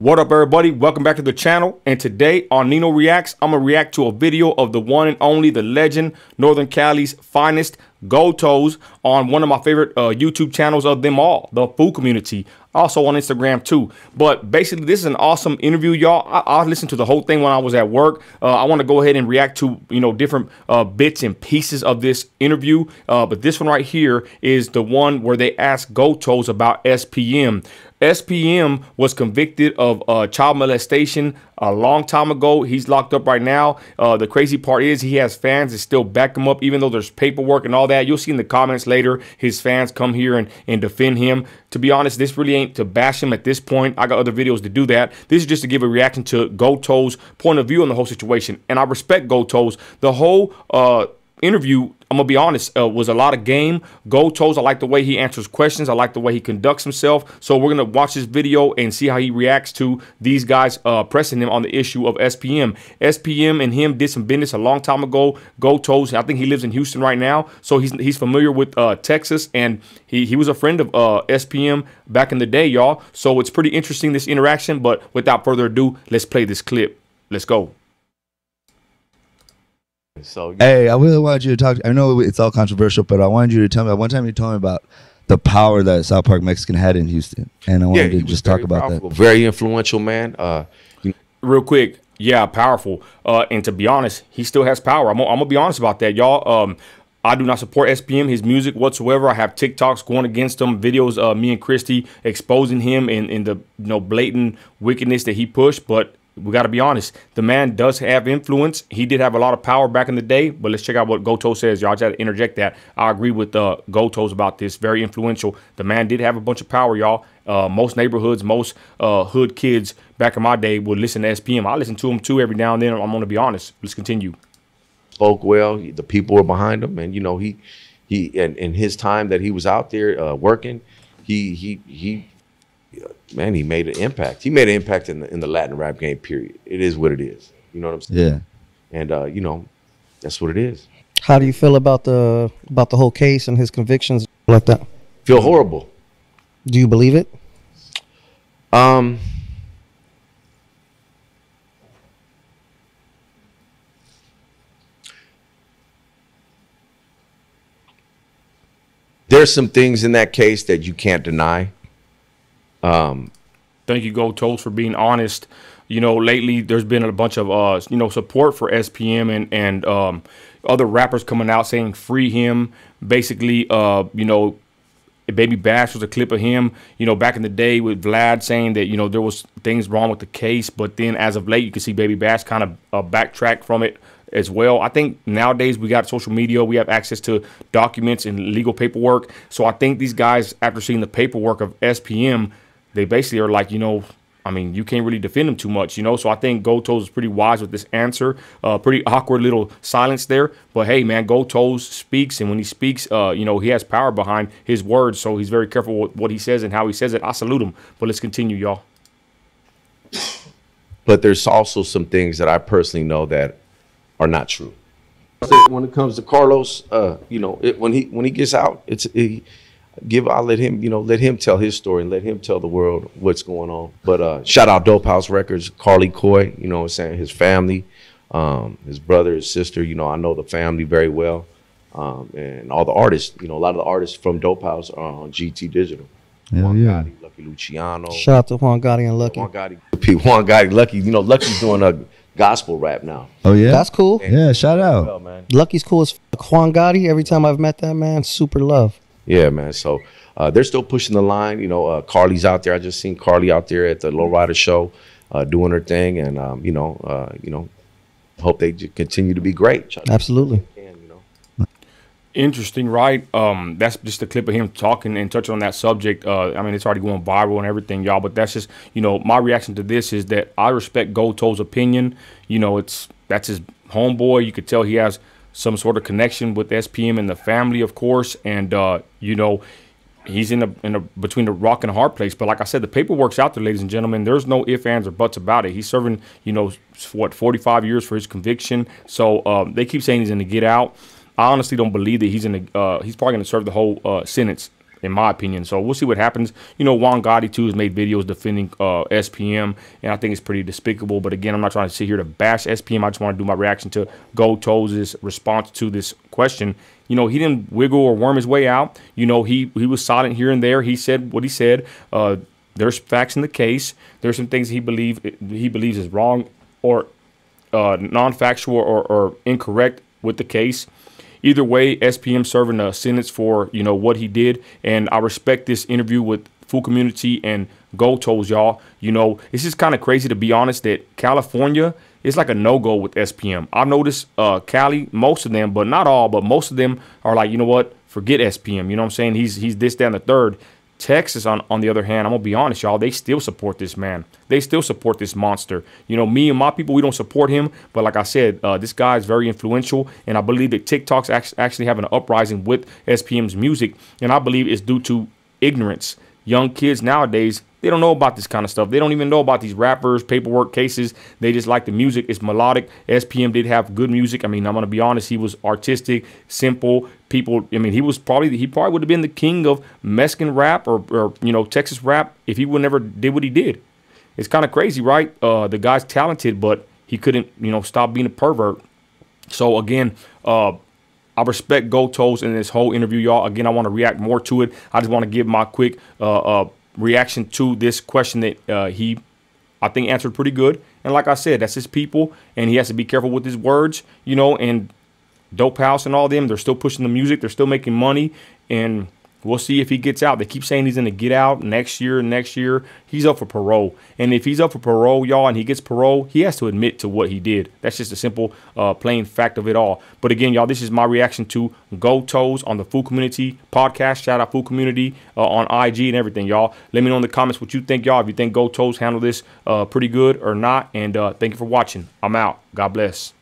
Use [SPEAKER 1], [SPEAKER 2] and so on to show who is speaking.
[SPEAKER 1] What up, everybody? Welcome back to the channel. And today on Nino Reacts, I'm gonna react to a video of the one and only, the legend, Northern Cali's finest, Goldtoes, on one of my favorite YouTube channels of them all, the food community. Also on Instagram too. But basically, this is an awesome interview, y'all. I listened to the whole thing when I was at work. I want to go ahead and react to, different bits and pieces of this interview. But this one right here is the one where they asked Goldtoes about SPM. SPM was convicted of child molestation a long time ago. He's locked up right now. The crazy part is he has fans that still back him up, even though there's paperwork and all that. You'll see in the comments later, his fans come here and defend him. To be honest, this really ain't to bash him at this point. I got other videos to do that. This is just to give a reaction to Goldtoes' point of view on the whole situation. And I respect Goldtoes. The whole interview, I'm gonna be honest, was a lot of game. Goldtoes, I like the way he answers questions. I like the way he conducts himself. So we're gonna watch this video and see how he reacts to these guys pressing him on the issue of SPM. SPM and him did some business a long time ago. Goldtoes, I think he lives in Houston right now, so he's familiar with Texas, and he was a friend of SPM back in the day, y'all. So it's pretty interesting, this interaction. But without further ado, let's play this clip. Let's go.
[SPEAKER 2] So
[SPEAKER 3] hey, I really wanted you to talk. I know it's all controversial, but I wanted you to tell me. One time you told me about the power that South Park Mexican had in Houston, and I wanted to just talk about that.
[SPEAKER 2] Very influential man.
[SPEAKER 1] Real quick, yeah, powerful. And to be honest, he still has power. I'm gonna be honest about that, y'all. I do not support SPM, his music whatsoever. I have TikToks going against him, videos of me and Christy exposing him in the blatant wickedness that he pushed. But we got to be honest, the man does have influence. He did have a lot of power back in the day. But let's check out what Goldtoes says, y'all. I just had to interject that. I agree with Goldtoes about this. Very influential. The man did have a bunch of power, y'all. Most neighborhoods, most hood kids back in my day would listen to SPM. I listen to him too every now and then. I'm going to be honest. Let's continue.
[SPEAKER 2] Spoke well. The people were behind him, and he in his time that he was out there working, he made an impact. He made an impact in the Latin rap game, period. It is what it is. You know what I'm saying? Yeah. And that's what it is.
[SPEAKER 4] How do you feel about the whole case and his convictions like that?
[SPEAKER 2] Feel horrible.
[SPEAKER 4] Do you believe it?
[SPEAKER 2] There's some things in that case that you can't deny.
[SPEAKER 1] Thank you, Goldtoes, for being honest. Lately there's been a bunch of support for SPM and other rappers coming out saying free him. Basically, Baby Bash was a clip of him, back in the day with Vlad saying that, there was things wrong with the case. But then as of late, you can see Baby Bash kind of backtrack from it as well. I think nowadays we got social media, we have access to documents and legal paperwork. So I think these guys, after seeing the paperwork of SPM, they basically are like, I mean, you can't really defend him too much, So I think Goldtoes is pretty wise with this answer. Pretty awkward little silence there. But hey, man, Goldtoes speaks, and when he speaks, he has power behind his words. So he's very careful with what he says and how he says it. I salute him. But let's continue, y'all.
[SPEAKER 2] But there's also some things that I personally know that are not true. When it comes to Carlos, when he gets out, I'll let him tell his story and let him tell the world what's going on. But shout out Dope House Records, Carly Coy, his family, his brother, his sister, I know the family very well. And all the artists, a lot of the artists from Dope House are on GT Digital. Juan Gotti, Lucky Luciano.
[SPEAKER 4] Shout out to Juan Gotti and Lucky.
[SPEAKER 2] Juan Gotti, Lucky, Lucky's doing a gospel rap now.
[SPEAKER 3] Oh yeah,
[SPEAKER 4] that's cool.
[SPEAKER 3] Yeah, shout out.
[SPEAKER 2] Well, man.
[SPEAKER 4] Lucky's cool as fuck. Juan Gotti, every time I've met that man, super love.
[SPEAKER 2] Yeah, man. So they're still pushing the line. Carly's out there. I just seen Carly out there at the Lowrider show doing her thing, and hope they continue to be great.
[SPEAKER 4] Absolutely.
[SPEAKER 1] Interesting, right? That's just a clip of him talking and touching on that subject. I mean, it's already going viral and everything, y'all. But that's just, my reaction to this is that I respect Goldtoes' opinion. That's his homeboy. You could tell he has some sort of connection with SPM and the family, of course. And he's between the rock and a hard place. But like I said, the paperwork's out there, ladies and gentlemen. There's no ifs, ands, or buts about it. He's serving, 45 years for his conviction. So they keep saying he's going to get out. I honestly don't believe that he's probably going to serve the whole sentence. in my opinion. So we'll see what happens. You know, Juan Gotti too has made videos defending SPM, and I think it's pretty despicable. But again, I'm not trying to sit here to bash SPM. I just want to do my reaction to Goldtoes' response to this question. You know, he didn't wiggle or worm his way out. You know, he was silent here and there. He said what he said. There's facts in the case. There's some things he believes is wrong or non-factual or incorrect with the case. Either way, SPM serving a sentence for, you know, what he did. And I respect this interview with Full Community and Goldtoes, y'all. You know, it's just kind of crazy, to be honest, that California is like a no-go with SPM. I've noticed Cali, most of them, but not all, but most of them are like, you know what, forget SPM. You know what I'm saying? He's this, that, and the third. Texas, on the other hand, I'm going to be honest, y'all, they still support this man. They still support this monster. You know, me and my people, we don't support him. But like I said, this guy is very influential. And I believe that TikTok's actually having an uprising with SPM's music. And I believe it's due to ignorance. Young kids nowadays, they don't know about this kind of stuff. They don't even know about these rappers, paperwork cases. They just like the music. It's melodic. SPM did have good music. I mean, I'm going to be honest. He was artistic, simple. People, I mean, he probably would have been the king of Mexican rap or you know, Texas rap if he would never did what he did. It's kind of crazy, right? The guy's talented, but he couldn't, you know, stop being a pervert. So again, I respect Goldtoes in this whole interview, y'all. Again, I want to react more to it. I just want to give my quick reaction to this question that he, I think, answered pretty good. And like I said, that's his people, and he has to be careful with his words, you know. And Dope House and all them, they're still pushing the music. They're still making money, and we'll see if he gets out. They keep saying he's going to get out next year. He's up for parole. And if he's up for parole, y'all, and he gets parole, he has to admit to what he did. That's just a simple, plain fact of it all. But again, y'all, this is my reaction to Goldtoes on the Full Community podcast. Shout out Full Community on IG and everything, y'all. Let me know in the comments what you think, y'all. If you think Goldtoes handled this pretty good or not. And thank you for watching. I'm out. God bless.